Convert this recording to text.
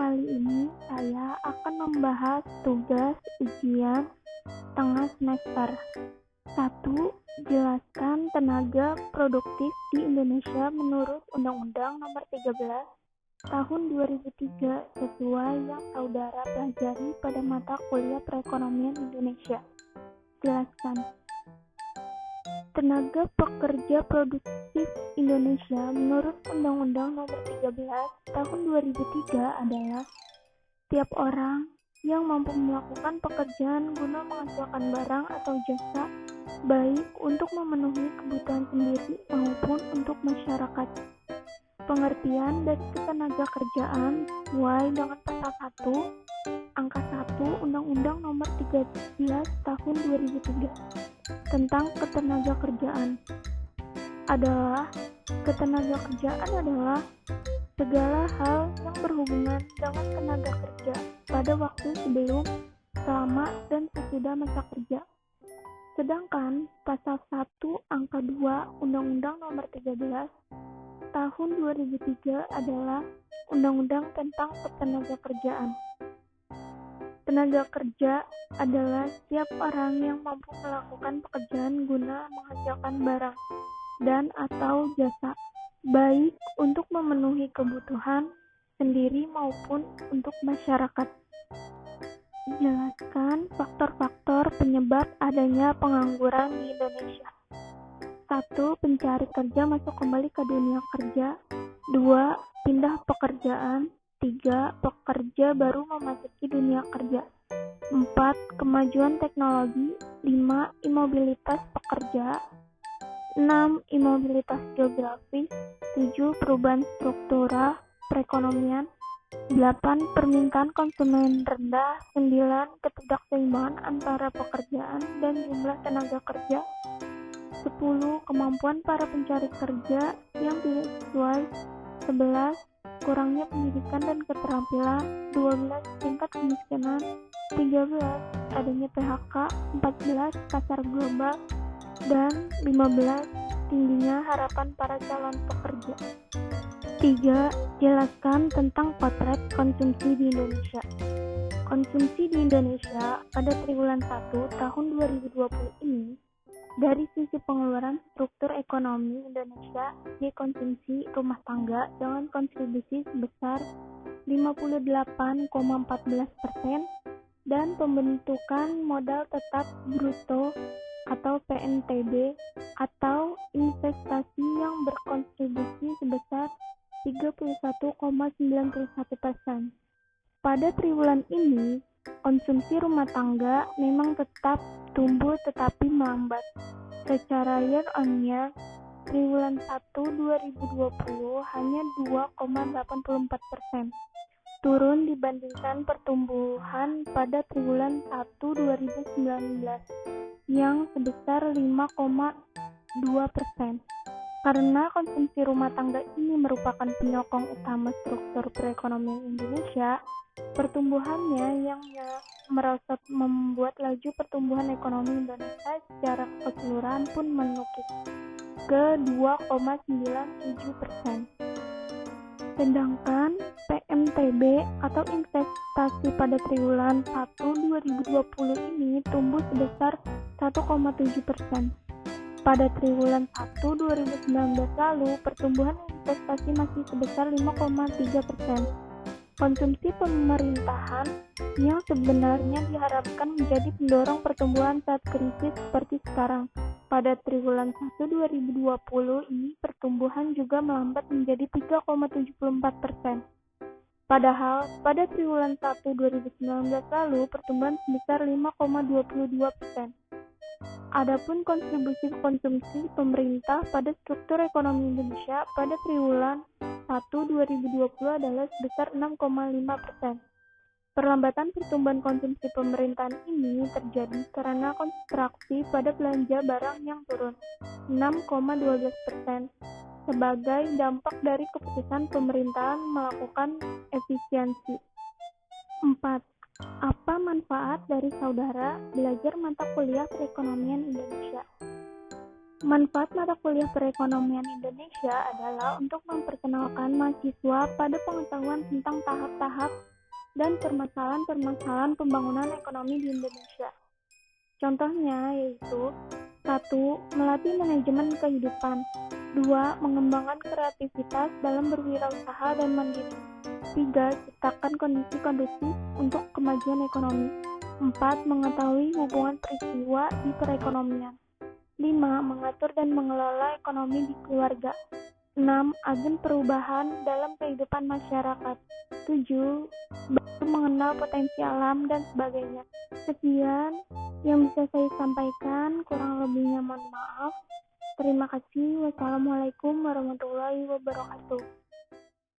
kali ini saya akan membahas tugas ujian tengah semester. 1. Jelaskan tenaga produktif di Indonesia menurut Undang-Undang Nomor 13 Tahun 2003 sesuai yang saudara pelajari pada mata kuliah Perekonomian Indonesia. Jelaskan. Tenaga pekerja produktif Indonesia menurut Undang-Undang Nomor 13 Tahun 2003 adalah setiap orang yang mampu melakukan pekerjaan guna menghasilkan barang atau jasa, baik untuk memenuhi kebutuhan sendiri maupun untuk masyarakat. Pengertian dari ketenaga kerjaan sesuai dengan pasal 1, angka 1 Undang-Undang Nomor 13 Tahun 2003 tentang ketenaga kerjaan adalah segala hal yang berhubungan dengan tenaga kerja pada waktu sebelum, selama, dan sesudah masa kerja. Sedangkan pasal 1 angka 2 Undang-Undang Nomor 13 Tahun 2003 adalah Undang-Undang tentang Ketenaga Kerjaan. Tenaga kerja adalah setiap orang yang mampu melakukan pekerjaan guna menghasilkan barang dan atau jasa, baik untuk memenuhi kebutuhan sendiri maupun untuk masyarakat. Jelaskan faktor-faktor penyebab adanya pengangguran di Indonesia. 1. Pencari kerja masuk kembali ke dunia kerja. 2. Pindah pekerjaan. 3. Pekerja baru memasuki dunia kerja. 4. Kemajuan teknologi. 5. Imobilitas pekerja. 6. Imobilitas geografis. 7. Perubahan struktural perekonomian. 8. Permintaan konsumen rendah. 9. Ketidakseimbangan antara pekerjaan dan jumlah tenaga kerja. 10. Kemampuan para pencari kerja yang tidak sesuai. 11. Kurangnya pendidikan dan keterampilan. 12. Tingkat kemiskinan. 13. Adanya PHK. 14. Pasar global. Dan 15. Tingginya harapan para calon pekerja. 3. Jelaskan tentang potret konsumsi di Indonesia. Konsumsi di Indonesia pada triwulan 1 tahun 2020 ini dari sisi pengeluaran struktur ekonomi Indonesia di konsumsi rumah tangga dengan kontribusi sebesar 58,14% dan pembentukan modal tetap bruto atau PNTB atau investasi yang berkontribusi sebesar 31,91%. Pada triwulan ini, konsumsi rumah tangga memang tetap tumbuh tetapi melambat. Secara year on year, triwulan 1 2020 hanya 2,84%, turun dibandingkan pertumbuhan pada triwulan 1 2019 yang sebesar 5,2%. Karena konsumsi rumah tangga ini merupakan penyokong utama struktur perekonomian Indonesia, pertumbuhannya yang merosot membuat laju pertumbuhan ekonomi Indonesia secara keseluruhan pun menukik ke 2,97%. Sedangkan PMTB atau investasi pada triwulan 1 2020 ini tumbuh sebesar 1,7%. Pada triwulan 1 2019 lalu, pertumbuhan investasi masih sebesar 5,3%. Konsumsi pemerintahan yang sebenarnya diharapkan menjadi pendorong pertumbuhan saat krisis seperti sekarang. Pada triwulan 1 2020 ini pertumbuhan juga melambat menjadi 3,74%. Padahal pada triwulan 1 2019 lalu pertumbuhan sebesar 5,22%. Adapun kontribusi konsumsi pemerintah pada struktur ekonomi Indonesia pada triwulan 1 2020 adalah sebesar 6,5%. Perlambatan pertumbuhan konsumsi pemerintahan ini terjadi karena konstruksi pada belanja barang yang turun 6,12% sebagai dampak dari keputusan pemerintahan melakukan efisiensi. 4. Apa manfaat dari saudara belajar mata kuliah perekonomian Indonesia? Manfaat mata kuliah perekonomian Indonesia adalah untuk memperkenalkan mahasiswa pada pengetahuan tentang tahap-tahap dan permasalahan-permasalahan pembangunan ekonomi di Indonesia. Contohnya yaitu 1. Melatih manajemen kehidupan. 2. Mengembangkan kreativitas dalam berwirausaha dan mandiri. 3. Ciptakan kondisi kondusif untuk kemajuan ekonomi. 4. Mengetahui hubungan peristiwa di perekonomian. 5. Mengatur dan mengelola ekonomi di keluarga. 6. Agen perubahan dalam kehidupan masyarakat. 7. Baru mengenal potensi alam dan sebagainya. Sekian yang bisa saya sampaikan, kurang lebihnya mohon maaf. Terima kasih. Wassalamualaikum warahmatullahi wabarakatuh.